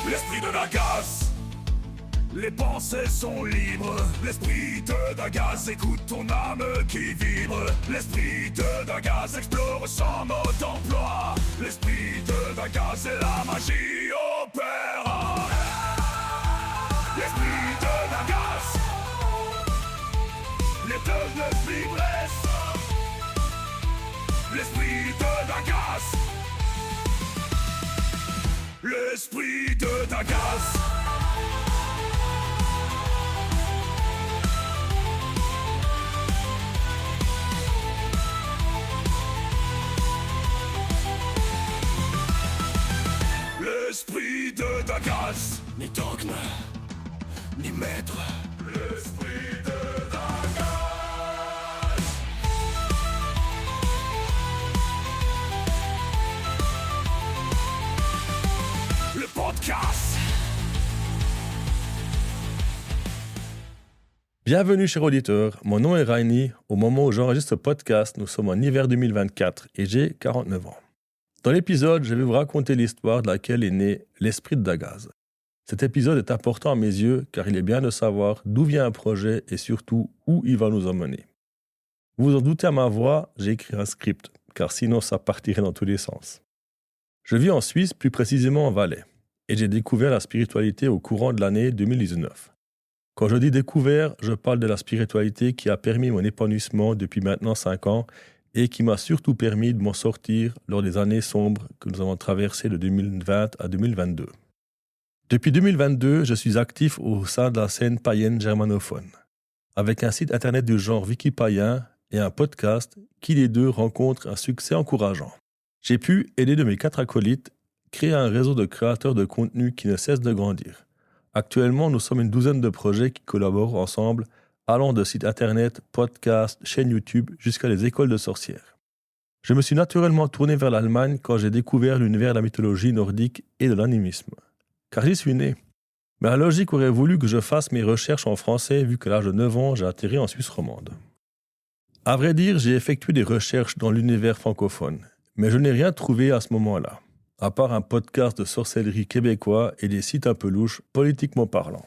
L'esprit de Dagas. Les pensées sont libres. L'esprit de Dagas écoute ton âme qui vibre. L'esprit de Dagas explore sans mode d'emploi. L'esprit de Dagas et la magie opéra. L'esprit de Dagas. Les deux neuf l'ivresse. L'esprit de Dagas. L'esprit de Dagas. L'esprit de Dagas. Ni dogme, ni maître. L'esprit de Dagas. Le podcast. Bienvenue chers auditeurs, mon nom est Rainy. Au moment où j'enregistre ce podcast, nous sommes en hiver 2024 et j'ai 49 ans. Dans l'épisode, je vais vous raconter l'histoire de laquelle est né l'esprit de Dagas. Cet épisode est important à mes yeux car il est bien de savoir d'où vient un projet et surtout où il va nous emmener. Vous vous en doutez à ma voix, j'ai écrit un script car sinon ça partirait dans tous les sens. Je vis en Suisse, plus précisément en Valais, et j'ai découvert la spiritualité au courant de l'année 2019. Quand je dis découvert, je parle de la spiritualité qui a permis mon épanouissement depuis maintenant 5 ans et qui m'a surtout permis de m'en sortir lors des années sombres que nous avons traversées de 2020 à 2022. Depuis 2022, je suis actif au sein de la scène païenne germanophone, avec un site internet du genre Wikipaïen et un podcast qui les deux rencontrent un succès encourageant. J'ai pu, aidé de mes 4 acolytes, créer un réseau de créateurs de contenu qui ne cesse de grandir. Actuellement, nous sommes une douzaine de projets qui collaborent ensemble, allant de sites internet, podcasts, chaînes YouTube, jusqu'à les écoles de sorcières. Je me suis naturellement tourné vers l'Allemagne quand j'ai découvert l'univers de la mythologie nordique et de l'animisme. Car j'y suis né. Mais la logique aurait voulu que je fasse mes recherches en français vu qu'à l'âge de 9 ans, j'ai atterri en Suisse romande. À vrai dire, j'ai effectué des recherches dans l'univers francophone, mais je n'ai rien trouvé à ce moment-là, à part un podcast de sorcellerie québécois et des sites un peu louches, politiquement parlant.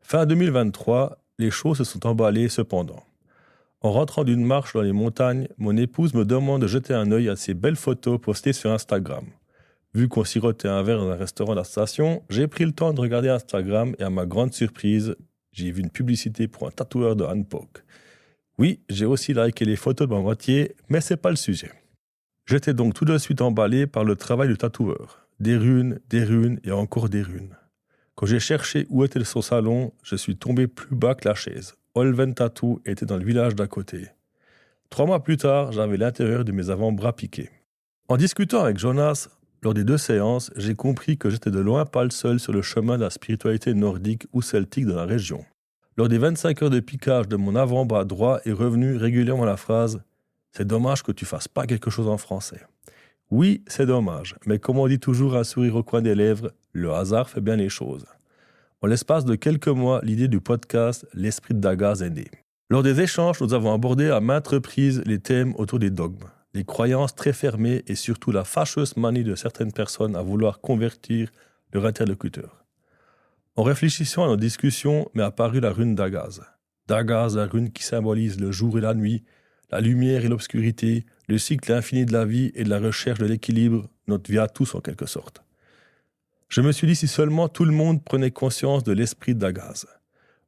Fin 2023, les choses se sont emballées cependant. En rentrant d'une marche dans les montagnes, mon épouse me demande de jeter un œil à ces belles photos postées sur Instagram. Vu qu'on sirotait un verre dans un restaurant de la station, j'ai pris le temps de regarder Instagram et à ma grande surprise, j'ai vu une publicité pour un tatoueur de handpoke. Oui, j'ai aussi liké les photos de mon boîtier, mais c'est pas le sujet. J'étais donc tout de suite emballé par le travail du tatoueur. Des runes et encore des runes. Quand j'ai cherché où était son salon, je suis tombé plus bas que la chaise. Olven Tattoo était dans le village d'à côté. 3 mois plus tard, j'avais l'intérieur de mes avant-bras piqués. En discutant avec Jonas, lors des 2 séances, j'ai compris que j'étais de loin pas le seul sur le chemin de la spiritualité nordique ou celtique de la région. Lors des 25 heures de piquage de mon avant-bras droit est revenue régulièrement la phrase « C'est dommage que tu fasses pas quelque chose en français ». Oui, c'est dommage, mais comme on dit toujours un sourire au coin des lèvres, le hasard fait bien les choses. En l'espace de quelques mois, l'idée du podcast « L'esprit de Dagas » est née. Lors des échanges, nous avons abordé à maintes reprises les thèmes autour des dogmes, les croyances très fermées et surtout la fâcheuse manie de certaines personnes à vouloir convertir leur interlocuteur. En réfléchissant à nos discussions, m'est apparue la rune Dagas. Dagas, la rune qui symbolise le jour et la nuit, la lumière et l'obscurité, le cycle infini de la vie et de la recherche de l'équilibre, notre vie à tous en quelque sorte. Je me suis dit si seulement tout le monde prenait conscience de l'esprit de Dagas.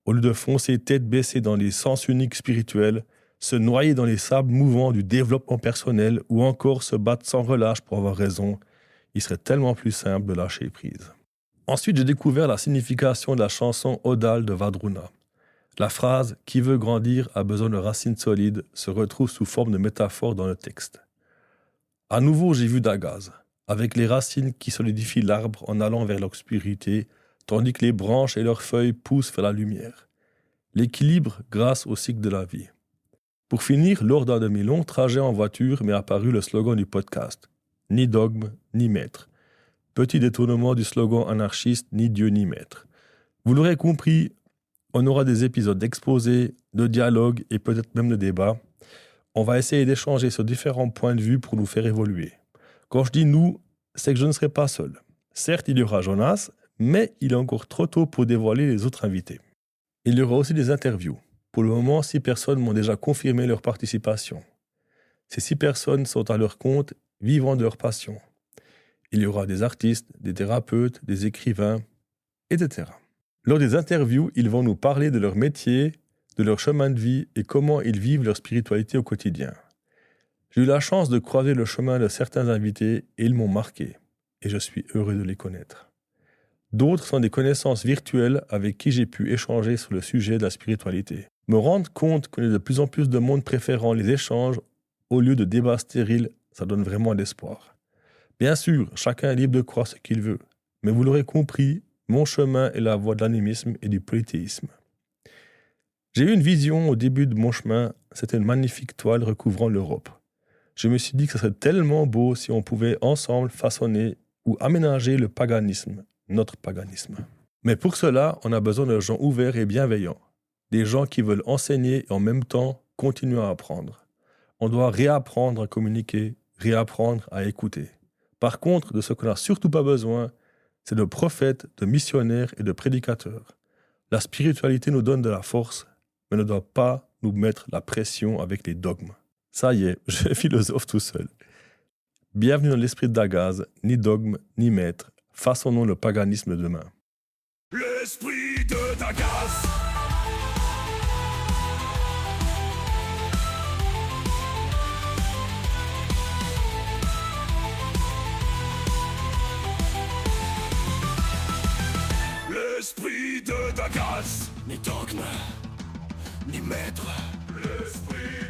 Au lieu de foncer tête baissée dans les sens uniques spirituels, se noyer dans les sables mouvants du développement personnel ou encore se battre sans relâche pour avoir raison, il serait tellement plus simple de lâcher prise. Ensuite, j'ai découvert la signification de la chanson Odal de Vadruna. La phrase « Qui veut grandir a besoin de racines solides » se retrouve sous forme de métaphore dans le texte. À nouveau, j'ai vu Dagas, avec les racines qui solidifient l'arbre en allant vers l'obscurité, tandis que les branches et leurs feuilles poussent vers la lumière. L'équilibre grâce au cycle de la vie. Pour finir, lors d'un de mes longs trajets en voiture m'est apparu le slogan du podcast « Ni dogme, ni maître ». Petit détournement du slogan anarchiste « Ni Dieu, ni maître ». Vous l'aurez compris, on aura des épisodes d'exposés, de dialogues et peut-être même de débats. On va essayer d'échanger sur différents points de vue pour nous faire évoluer. Quand je dis « nous », c'est que je ne serai pas seul. Certes, il y aura Jonas, Mais il est encore trop tôt pour dévoiler les autres invités. Il y aura aussi des interviews. Pour le moment, 6 personnes m'ont déjà confirmé leur participation. Ces 6 personnes sont à leur compte, vivant de leur passion. Il y aura des artistes, des thérapeutes, des écrivains, etc. Lors des interviews, ils vont nous parler de leur métier, de leur chemin de vie et comment ils vivent leur spiritualité au quotidien. J'ai eu la chance de croiser le chemin de certains invités et ils m'ont marqué. Et je suis heureux de les connaître. D'autres sont des connaissances virtuelles avec qui j'ai pu échanger sur le sujet de la spiritualité. Me rendre compte qu'il y a de plus en plus de monde préférant les échanges au lieu de débats stériles, ça donne vraiment l'espoir. Bien sûr, chacun est libre de croire ce qu'il veut, mais vous l'aurez compris, mon chemin est la voie de l'animisme et du polythéisme. J'ai eu une vision au début de mon chemin, c'était une magnifique toile recouvrant l'Europe. Je me suis dit que ce serait tellement beau si on pouvait ensemble façonner ou aménager le paganisme, notre paganisme. Mais pour cela, on a besoin de gens ouverts et bienveillants, des gens qui veulent enseigner et en même temps continuer à apprendre. On doit réapprendre à communiquer, réapprendre à écouter. Par contre, de ce qu'on n'a surtout pas besoin, c'est de prophètes, de missionnaires et de prédicateurs. La spiritualité nous donne de la force, mais ne doit pas nous mettre la pression avec les dogmes. Ça y est, je philosophe tout seul. Bienvenue dans l'esprit d'Agaz, ni dogme, ni maître. Façonnons le paganisme de demain. L'esprit de Dagaz. L'esprit de Dagaz. Ni dogme, ni maître. L'esprit